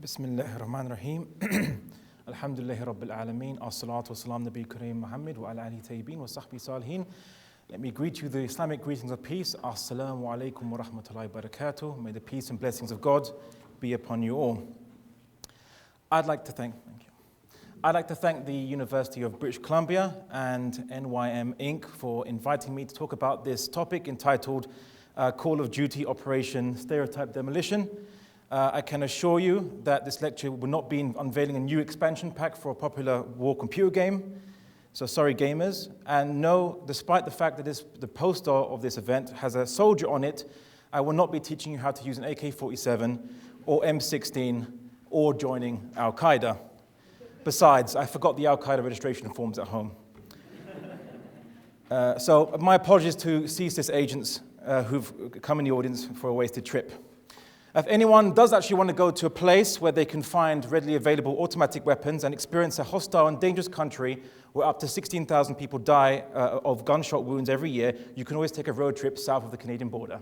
Bismillahir Rahmanir Rahim. Alhamdulillahi Rabbil Alameen. As-salatu was-salam Nabi Kareem Muhammad wa ala alihi tayyibin wa sahbihi salihin. Let me greet you the Islamic greetings of peace. Assalamu alaikum wa rahmatullahi wa barakatuh. May the peace and blessings of God be upon you all. I'd like to thank the University of British Columbia and NYM Inc. for inviting me to talk about this topic entitled Call of Duty Operation Stereotype Demolition. I can assure you that this lecture will not be unveiling a new expansion pack for a popular war computer game. So sorry gamers. And no, despite the fact that the poster of this event has a soldier on it, I will not be teaching you how to use an AK-47 or M16 or joining Al-Qaeda. Besides, I forgot the Al-Qaeda registration forms at home. So my apologies to CSIS agents who've come in the audience for a wasted trip. If anyone does actually want to go to a place where they can find readily available automatic weapons and experience a hostile and dangerous country where up to 16,000 people die of gunshot wounds every year, you can always take a road trip south of the Canadian border.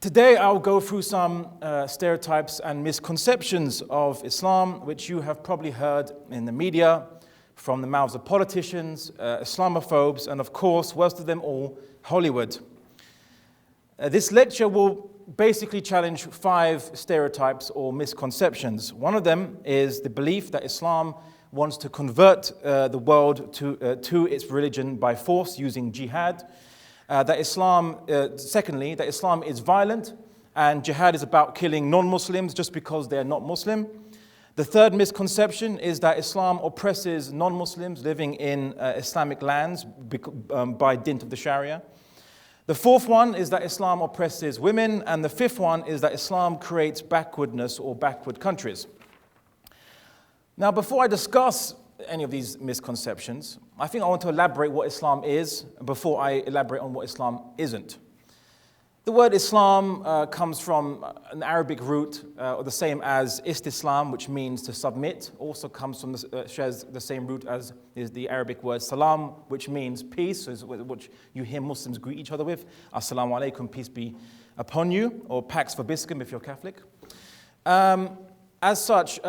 Today I'll go through some stereotypes and misconceptions of Islam, which you have probably heard in the media, from the mouths of politicians, Islamophobes, and of course, worst of them all, Hollywood. This lecture will basically challenge 5 stereotypes or misconceptions. One of them is the belief that Islam wants to convert the world to its religion by force using jihad. Secondly, that Islam is violent and jihad is about killing non-Muslims just because they are not Muslim. The third misconception is that Islam oppresses non-Muslims living in Islamic lands by dint of the Sharia. The fourth one is that Islam oppresses women, and the fifth one is that Islam creates backwardness or backward countries. Now, before I discuss any of these misconceptions, I think I want to elaborate what Islam is before I elaborate on what Islam isn't. The word Islam comes from an Arabic root, or the same as istislam, which means to submit, also comes from shares the same root as is the Arabic word salam, which means peace, which you hear Muslims greet each other with. Assalamu alaikum, peace be upon you, or Pax Vobiscum if you're Catholic. As such,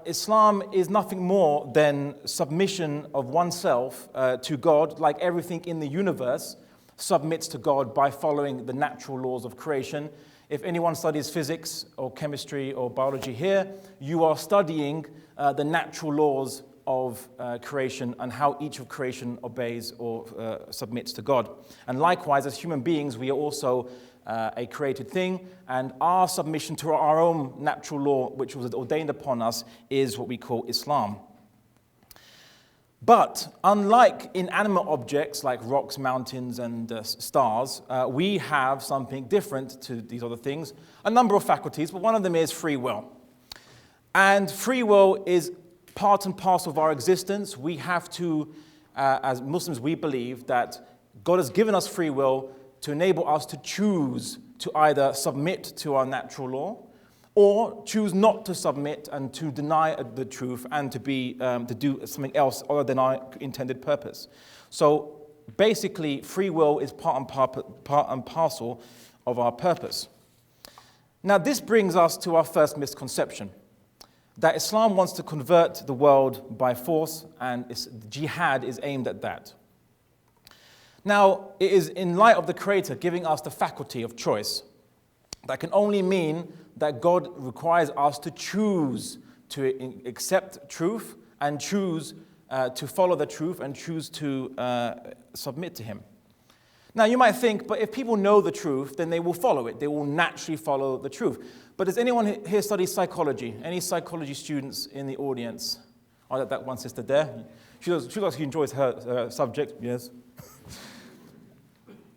Islam is nothing more than submission of oneself to God, like everything in the universe submits to God by following the natural laws of creation. If anyone studies physics or chemistry or biology here, you are studying the natural laws of creation and how each of creation obeys or submits to God. And likewise, as human beings, we are also a created thing, and our submission to our own natural law, which was ordained upon us, is what we call Islam. But unlike inanimate objects like rocks, mountains, and stars, we have something different to these other things, a number of faculties, but one of them is free will. And free will is part and parcel of our existence. We have to, as Muslims, we believe that God has given us free will to enable us to choose to either submit to our natural law or choose not to submit and to deny the truth and to do something else other than our intended purpose. So basically, free will is part and parcel of our purpose. Now, this brings us to our first misconception, that Islam wants to convert the world by force, and jihad is aimed at that. Now, it is in light of the Creator giving us the faculty of choice. That can only mean that God requires us to choose to accept truth and choose to follow the truth and choose to submit to Him. Now, you might think, but if people know the truth, then they will follow it. They will naturally follow the truth. But does anyone here study psychology? Any psychology students in the audience? Oh, that one sister there. She enjoys her subject, yes.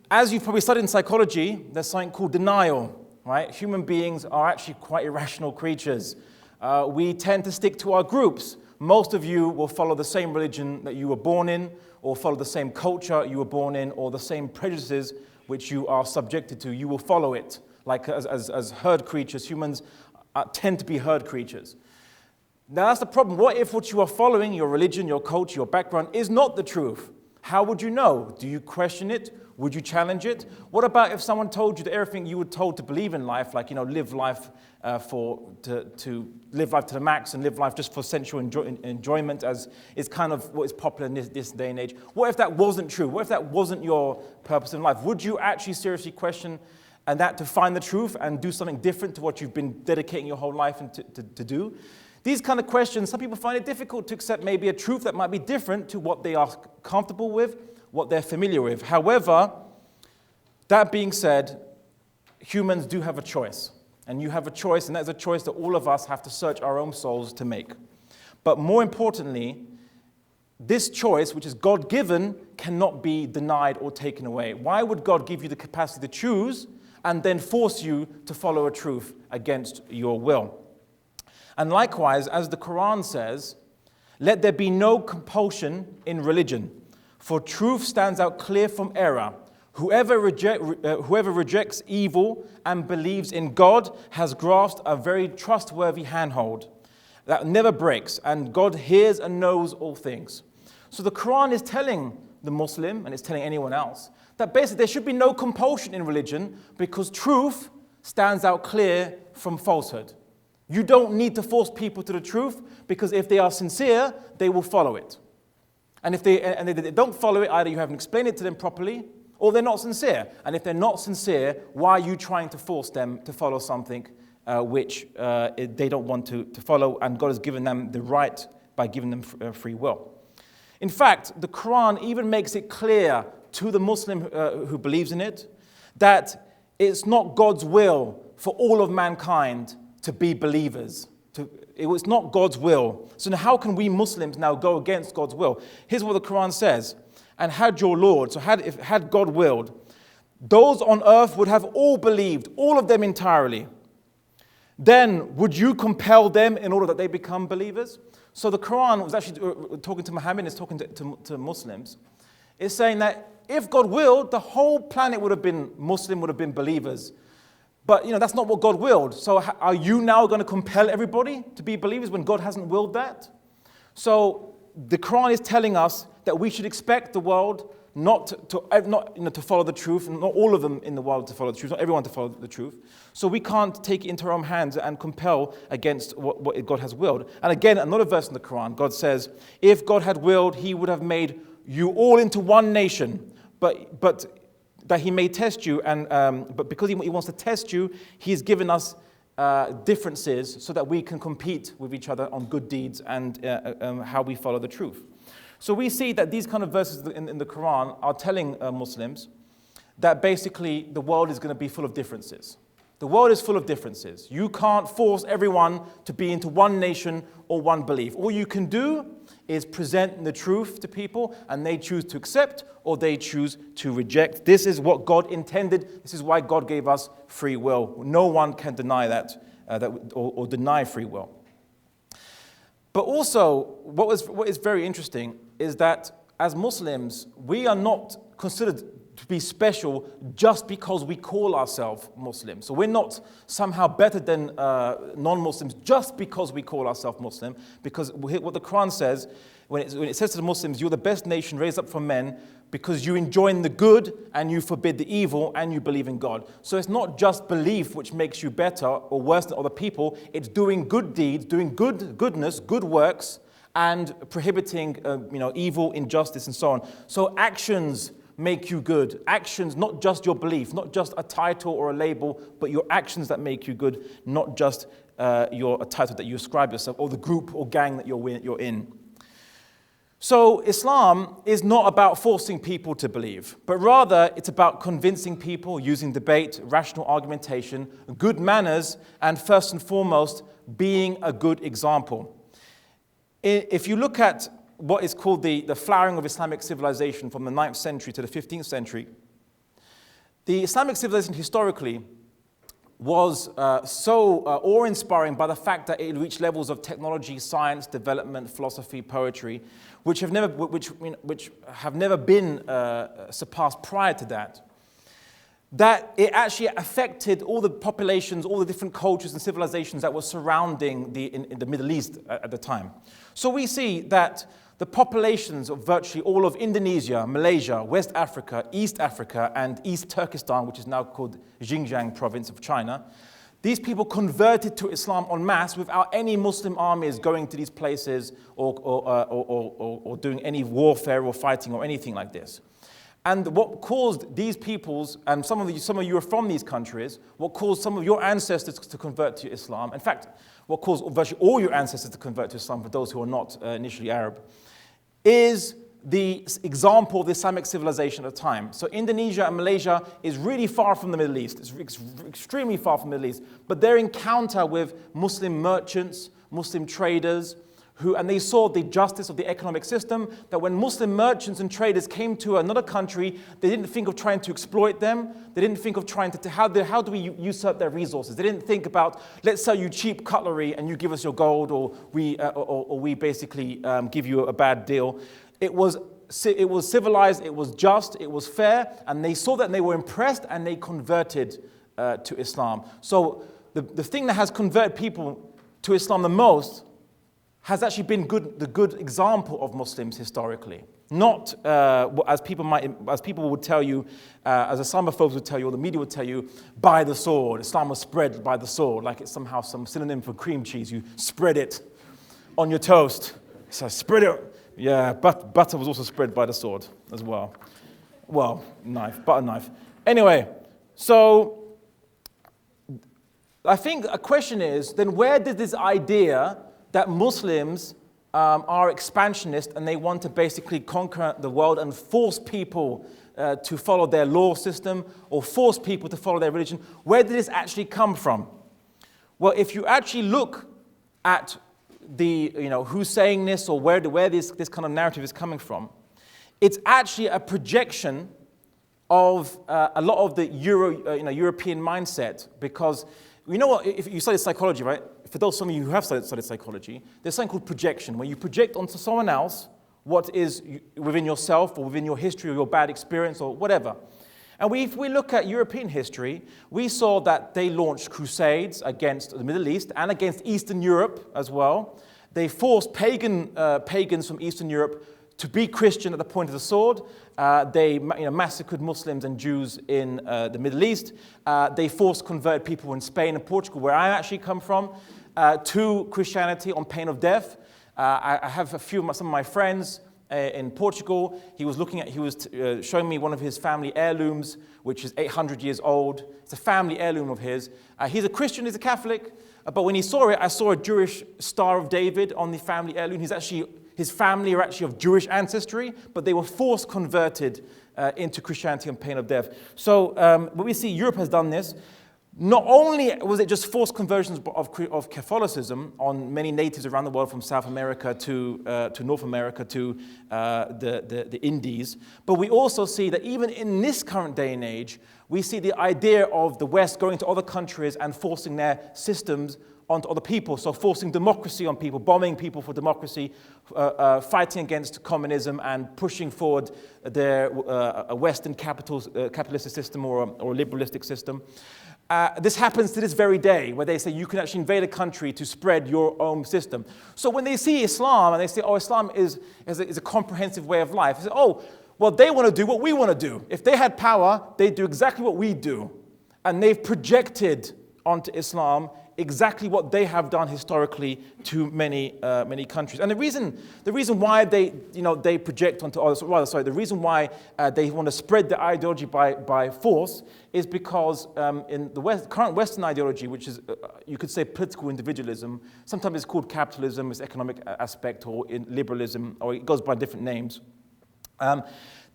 As you've probably studied in psychology, there's something called denial. Right? Human beings are actually quite irrational creatures. We tend to stick to our groups. Most of you will follow the same religion that you were born in, or follow the same culture you were born in, or the same prejudices which you are subjected to. You will follow it. Like as herd creatures, humans tend to be herd creatures. Now that's the problem. What if what you are following, your religion, your culture, your background, is not the truth? How would you know? Do you question it? Would you challenge it? What about if someone told you that everything you were told to believe in life, like, live life to live life to the max and live life just for sensual enjoyment, as is kind of what is popular in this day and age? What if that wasn't true? What if that wasn't your purpose in life? Would you actually seriously question and that to find the truth and do something different to what you've been dedicating your whole life to do? These kind of questions, some people find it difficult to accept maybe a truth that might be different to what they are comfortable with, what they're familiar with. However, that being said, humans do have a choice. And you have a choice, and that is a choice that all of us have to search our own souls to make. But more importantly, this choice, which is God-given, cannot be denied or taken away. Why would God give you the capacity to choose and then force you to follow a truth against your will? And likewise, as the Quran says, let there be no compulsion in religion, for truth stands out clear from error. Whoever rejects evil and believes in God has grasped a very trustworthy handhold that never breaks, and God hears and knows all things. So the Quran is telling the Muslim, and it's telling anyone else, that basically there should be no compulsion in religion because truth stands out clear from falsehood. You don't need to force people to the truth, because if they are sincere, they will follow it. And if they don't follow it, either you haven't explained it to them properly, or they're not sincere. And if they're not sincere, why are you trying to force them to follow something which they don't want to follow, and God has given them the right by giving them free will? In fact, the Quran even makes it clear to the Muslim who believes in it that it's not God's will for all of mankind to be believers. It was not God's will. So now how can we Muslims now go against God's will? Here's what the Quran says. And had your Lord, so had God willed, those on earth would have all believed, all of them entirely. Then would you compel them in order that they become believers? So the Quran was actually talking to Muhammad, it's talking to Muslims. It's saying that if God willed, the whole planet would have been Muslim, would have been believers. But that's not what God willed. So are you now going to compel everybody to be believers when God hasn't willed that? So the Quran is telling us that we should expect the world not to follow the truth, and not all of them in the world to follow the truth, not everyone to follow the truth. So we can't take it into our own hands and compel against what God has willed. And again, another verse in the Quran, God says, if God had willed, he would have made you all into one nation, but that he may test you, but because he wants to test you, he's given us differences so that we can compete with each other on good deeds and how we follow the truth. So we see that these kind of verses in the Quran are telling Muslims that basically the world is going to be full of differences. The world is full of differences. You can't force everyone to be into one nation or one belief. All you can do is present the truth to people, and they choose to accept or they choose to reject. This is what God intended. This is why God gave us free will. No one can deny that or deny free will. But also, what is very interesting is that as Muslims, we are not considered to be special just because we call ourselves Muslims. So we're not somehow better than non-Muslims just because we call ourselves Muslim, because what the Quran says, when it says to the Muslims, you're the best nation raised up from men because you enjoin the good and you forbid the evil and you believe in God. So it's not just belief which makes you better or worse than other people, it's doing good deeds, doing goodness, good works, and prohibiting evil, injustice, and so on. So actions make you good. Actions, not just your belief, not just a title or a label, but your actions that make you good, not just a title that you ascribe yourself or the group or gang that you're in. So Islam is not about forcing people to believe, but rather it's about convincing people using debate, rational argumentation, good manners, and first and foremost, being a good example. If you look at what is called the flowering of Islamic civilization from the 9th century to the 15th century, the Islamic civilization historically was so awe-inspiring by the fact that it reached levels of technology, science, development, philosophy, poetry, which have never been surpassed prior to that. that it actually affected all the populations, all the different cultures and civilizations that were surrounding in the Middle East at the time. So we see that the populations of virtually all of Indonesia, Malaysia, West Africa, East Africa, and East Turkestan, which is now called Xinjiang province of China, these people converted to Islam en masse without any Muslim armies going to these places or doing any warfare or fighting or anything like this. And what caused these peoples, and some of you are from these countries, what caused some of your ancestors to convert to Islam, in fact, what caused virtually all your ancestors to convert to Islam, for those who are not initially Arab, is the example of the Islamic civilization at the time. So Indonesia and Malaysia is really far from the Middle East. It's extremely far from the Middle East. But their encounter with Muslim merchants, Muslim traders, and they saw the justice of the economic system, that when Muslim merchants and traders came to another country, they didn't think of trying to exploit them. They didn't think of trying to how do we usurp their resources. They didn't think about, let's sell you cheap cutlery and you give us your gold, or we basically give you a bad deal. It was civilized, it was just, it was fair, and they saw that and they were impressed and they converted to Islam. So the thing that has converted people to Islam the most has actually been the good example of Muslims historically. Not as people would tell you, as Islamophobes would tell you, or the media would tell you, by the sword. Islam was spread by the sword, like it's somehow some synonym for cream cheese. You spread it on your toast. So spread it. Yeah, butter was also spread by the sword as well. Well, butter knife. Anyway, so I think a question is, then where did this idea that Muslims are expansionist and they want to basically conquer the world and force people to follow their law system or force people to follow their religion, where did this actually come from? Well, if you actually look at who's saying this or where this kind of narrative is coming from, it's actually a projection of a lot of the European mindset, because you know what, if you study psychology, right? For those some of you who have studied psychology, there's something called projection, where you project onto someone else what is within yourself or within your history or your bad experience or whatever. And if we look at European history, we saw that they launched crusades against the Middle East and against Eastern Europe as well. They forced pagans from Eastern Europe to be Christian at the point of the sword. They massacred Muslims and Jews in the Middle East. They forced converted people in Spain and Portugal, where I actually come from, to Christianity on pain of death. I have some of my friends in Portugal. He was showing me one of his family heirlooms, which is 800 years old. It's a family heirloom of his. He's a Christian, he's a Catholic, but when he saw it, I saw a Jewish Star of David on the family heirloom. His family are actually of Jewish ancestry, but they were forced converted into Christianity on pain of death. So what we see, Europe has done this. Not only was it just forced conversions of Catholicism on many natives around the world, from South America to North America to the Indies, but we also see that even in this current day and age, we see the idea of the West going to other countries and forcing their systems onto other people. So forcing democracy on people, bombing people for democracy, fighting against communism and pushing forward their a Western capitalistic system or a liberalistic system. This happens to this very day, where they say you can actually invade a country to spread your own system. So when they see Islam and they say, oh, Islam is a comprehensive way of life, they say, oh, well, they want to do what we want to do. If they had power, they'd do exactly what we do. And they've projected onto Islam exactly what they have done historically to many countries. And the reason why they project onto others, the reason why they want to spread the ideology by force is because in the current Western ideology, which is you could say political individualism, sometimes it's called capitalism, it's economic aspect, or in liberalism, or it goes by different names.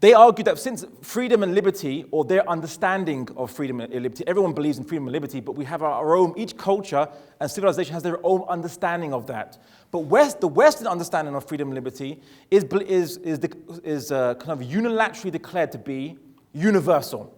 They argue that since freedom and liberty, or their understanding of freedom and liberty, everyone believes in freedom and liberty, but we have our own, each culture and civilization has their own understanding of that. But the Western understanding of freedom and liberty is kind of unilaterally declared to be universal.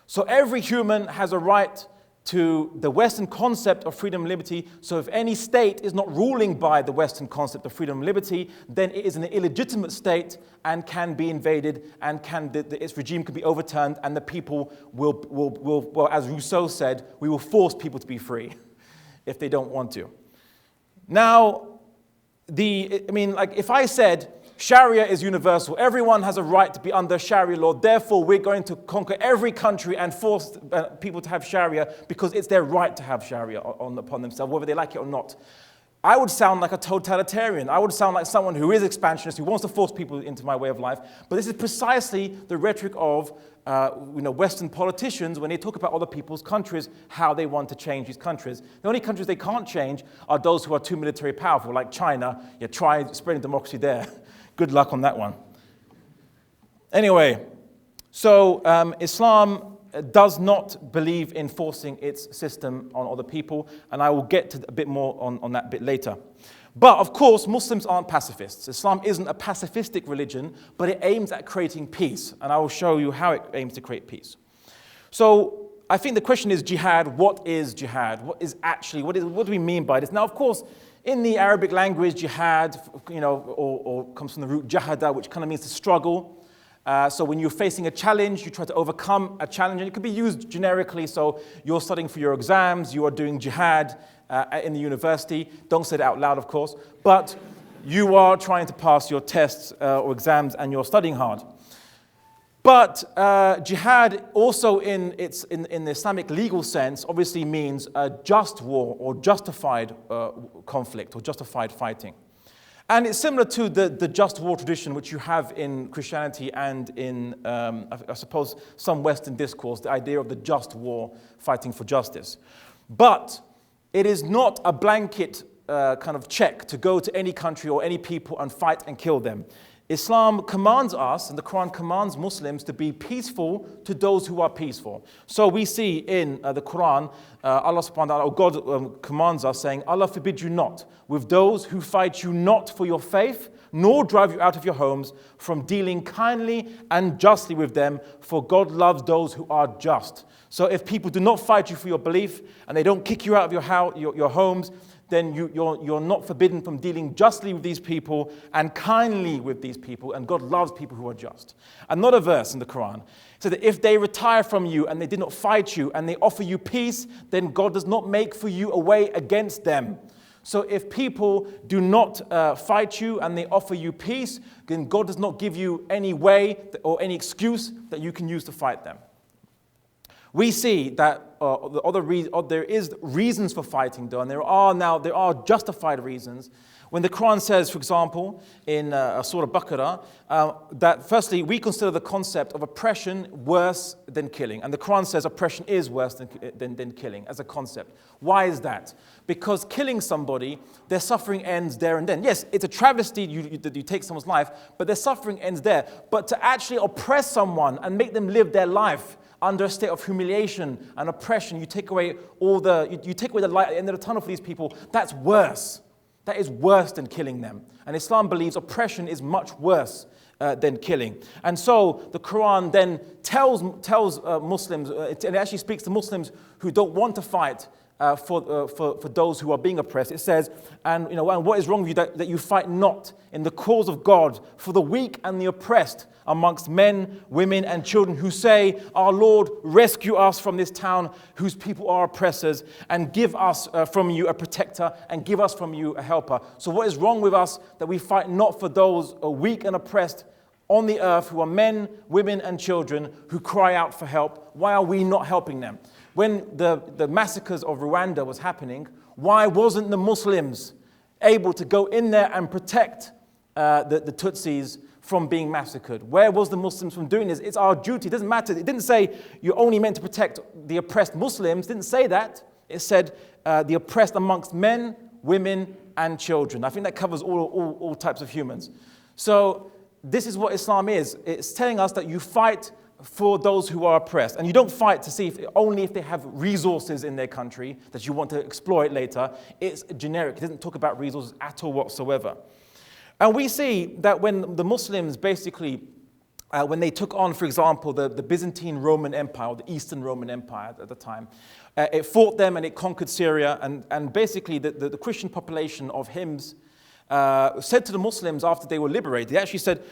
So every human has a right to the Western concept of freedom and liberty. So if any state is not ruling by the Western concept of freedom and liberty, then it is an illegitimate state and can be invaded, and its regime can be overturned, and the people will, as Rousseau said, we will force people to be free if they don't want to. Now, if I said Sharia is universal, everyone has a right to be under Sharia law, therefore we're going to conquer every country and force people to have Sharia because it's their right to have Sharia upon themselves, whether they like it or not. I would sound like a totalitarian. I would sound like someone who is expansionist, who wants to force people into my way of life. But this is precisely the rhetoric of Western politicians when they talk about other people's countries, how they want to change these countries. The only countries they can't change are those who are too military powerful, like China. Yeah, try spreading democracy there. Good luck on that one. Anyway, so Islam does not believe in forcing its system on other people, and I will get to a bit more on that bit later. But of course, Muslims aren't pacifists. Islam isn't a pacifistic religion, but it aims at creating peace, and I will show you how it aims to create peace. So I think the question is jihad. What is jihad? What do we mean by this? Now, of course, in the Arabic language, jihad, or comes from the root jahada, which kind of means to struggle. So when you're facing a challenge, you try to overcome a challenge, and it could be used generically. So you're studying for your exams, you are doing jihad in the university. Don't say it out loud, of course, but you are trying to pass your tests or exams, and you're studying hard. But jihad also in the Islamic legal sense obviously means a just war or justified conflict or justified fighting. And it's similar to the just war tradition which you have in Christianity and in, I suppose, some Western discourse, the idea of the just war, fighting for justice. But it is not a blanket kind of check to go to any country or any people and fight and kill them. Islam commands us, and the Quran commands Muslims to be peaceful to those who are peaceful. So we see in the Quran, Allah subhanahu wa ta'ala, God commands us saying, Allah forbid you not with those who fight you not for your faith, nor drive you out of your homes, from dealing kindly and justly with them, for God loves those who are just. So if people do not fight you for your belief, and they don't kick you out of your homes, then you're not forbidden from dealing justly with these people and kindly with these people, and God loves people who are just. Another verse in the Quran said that if they retire from you and they did not fight you and they offer you peace, then God does not make for you a way against them. So if people do not fight you and they offer you peace, then God does not give you any way or any excuse that you can use to fight them. We see that there is reasons for fighting, though, and there are justified reasons. When the Quran says, for example, in Surah Baqarah, that firstly, we consider the concept of oppression worse than killing. And the Quran says oppression is worse than killing as a concept. Why is that? Because killing somebody, their suffering ends there and then. Yes, it's a travesty that you take someone's life, but their suffering ends there. But to actually oppress someone and make them live their life under a state of humiliation and oppression, you take away the light at the end of the tunnel for these people, that's worse. That is worse than killing them. And Islam believes oppression is much worse than killing. And so the Quran then tells Muslims, it actually speaks to Muslims who don't want to fight for those who are being oppressed. It says, and what is wrong with you that you fight not in the cause of God for the weak and the oppressed amongst men, women, and children who say, our Lord, rescue us from this town whose people are oppressors, and give us from you a protector, and give us from you a helper. So what is wrong with us that we fight not for those weak and oppressed on the earth who are men, women, and children who cry out for help? Why are we not helping them? When the massacres of Rwanda was happening, why wasn't the Muslims able to go in there and protect the Tutsis from being massacred? Where was the Muslims from doing this? It's our duty. It doesn't matter. It didn't say you're only meant to protect the oppressed Muslims. It didn't say that. It said the oppressed amongst men, women, and children. I think that covers all types of humans. So this is what Islam is. It's telling us that you fight for those who are oppressed. And you don't fight to see only if they have resources in their country that you want to exploit later. It's generic. It doesn't talk about resources at all whatsoever. And we see that when the Muslims basically when they took on, for example, the Byzantine Roman Empire, or the Eastern Roman Empire at the time. It fought them and it conquered Syria, and basically the Christian population of Hims said to the Muslims after they were liberated, they actually said,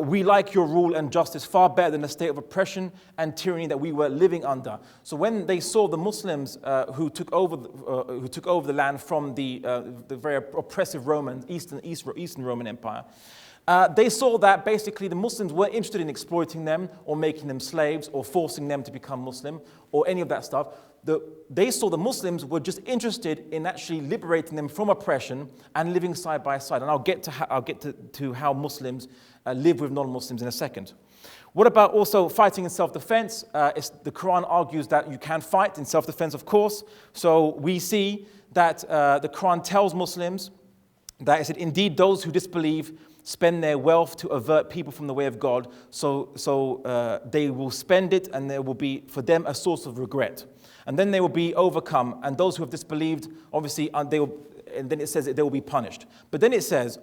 we like your rule and justice far better than the state of oppression and tyranny that we were living under. So when they saw the Muslims who took over the land from the very oppressive Romans, Eastern Roman Empire, they saw that basically the Muslims weren't interested in exploiting them or making them slaves or forcing them to become Muslim or any of that stuff. They saw the Muslims were just interested in actually liberating them from oppression and living side by side. And I'll get to how Muslims live with non-Muslims in a second. What about also fighting in self-defense? The Quran argues that you can fight in self-defense, of course. So we see that the Quran tells Muslims that it said, indeed, those who disbelieve spend their wealth to avert people from the way of God, so they will spend it and there will be for them a source of regret. And then they will be overcome, and those who have disbelieved, obviously, and then it says that they will be punished. But then it says,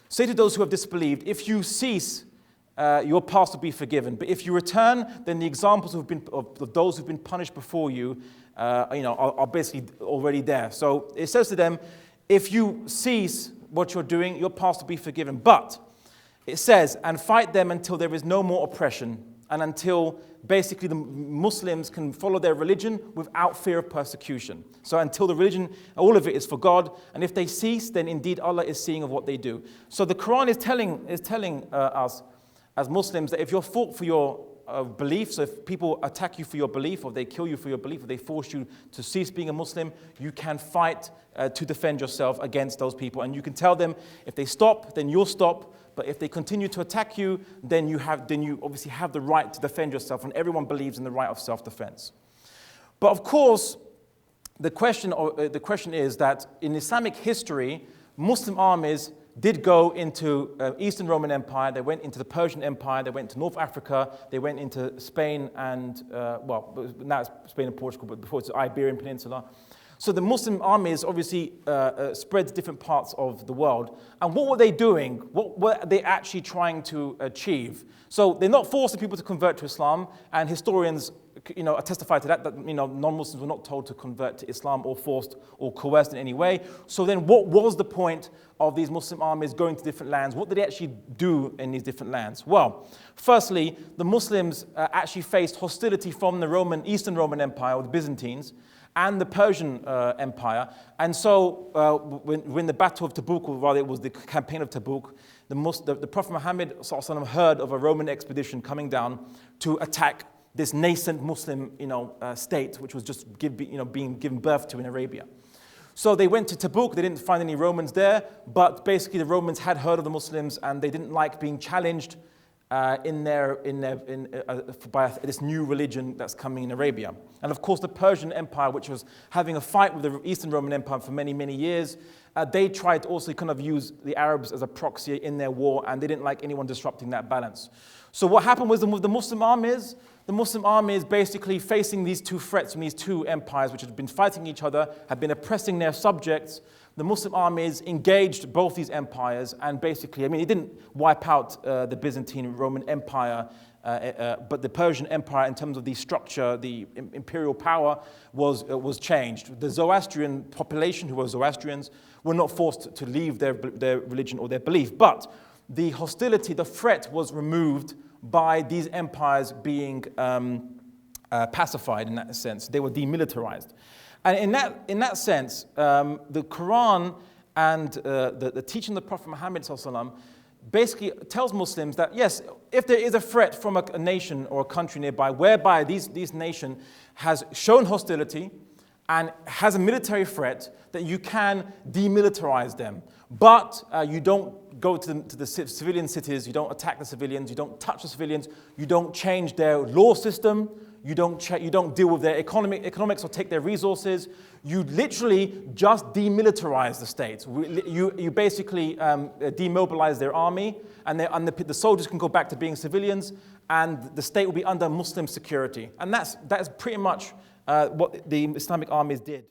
say to those who have disbelieved, if you cease, your past will be forgiven. But if you return, then the examples of those who've been punished before you, are basically already there. So it says to them, if you cease what you're doing, your past will be forgiven. But it says, and fight them until there is no more oppression, and until basically the Muslims can follow their religion without fear of persecution. So until the religion, all of it is for God, and if they cease, then indeed Allah is seeing of what they do. So the Quran is telling us as Muslims that if you're fought for your belief, so if people attack you for your belief, or they kill you for your belief, or they force you to cease being a Muslim, you can fight to defend yourself against those people. And you can tell them, if they stop, then you'll stop. But if they continue to attack you, then you obviously have the right to defend yourself, and everyone believes in the right of self-defense. But of course, the question is that in Islamic history, Muslim armies did go into Eastern Roman Empire, they went into the Persian Empire, they went to North Africa, they went into Spain and, now it's Spain and Portugal, but before it's the Iberian Peninsula. So the Muslim armies obviously spread to different parts of the world. And what were they doing? What were they actually trying to achieve? So they're not forcing people to convert to Islam, and historians testify to that non-Muslims were not told to convert to Islam or forced or coerced in any way. So then what was the point of these Muslim armies going to different lands? What did they actually do in these different lands? Well, firstly, the Muslims actually faced hostility from the Eastern Roman Empire, or the Byzantines, and the Persian Empire. And so when the Battle of Tabuk, or rather it was the campaign of Tabuk, the Prophet Muhammad ﷺ heard of a Roman expedition coming down to attack this nascent Muslim state, which was just being given birth to in Arabia. So they went to Tabuk, they didn't find any Romans there, but basically the Romans had heard of the Muslims and they didn't like being challenged by this new religion that's coming in Arabia. And of course the Persian Empire, which was having a fight with the Eastern Roman Empire for many, many years, they tried to also kind of use the Arabs as a proxy in their war, and they didn't like anyone disrupting that balance. So what happened was with the Muslim armies basically facing these two threats from these two empires which had been fighting each other, had been oppressing their subjects. The Muslim armies engaged both these empires, and basically, it didn't wipe out the Byzantine Roman Empire, but the Persian Empire, in terms of the structure, the imperial power, was changed. The Zoroastrian population, who were Zoroastrians, were not forced to leave their religion or their belief, but the hostility, the threat was removed by these empires being pacified in that sense. They were demilitarized. And in that sense, the Quran and the teaching of the Prophet Muhammad ﷺ basically tells Muslims that, yes, if there is a threat from a nation or a country nearby, whereby this nation has shown hostility and has a military threat, that you can demilitarize them. But you don't go to the civilian cities, you don't attack the civilians, you don't touch the civilians, you don't change their law system, you don't deal with their economics or take their resources. You literally just demilitarize the state. You basically demobilize their army, and the soldiers can go back to being civilians, and the state will be under Muslim security. And that's pretty much what the Islamic armies did.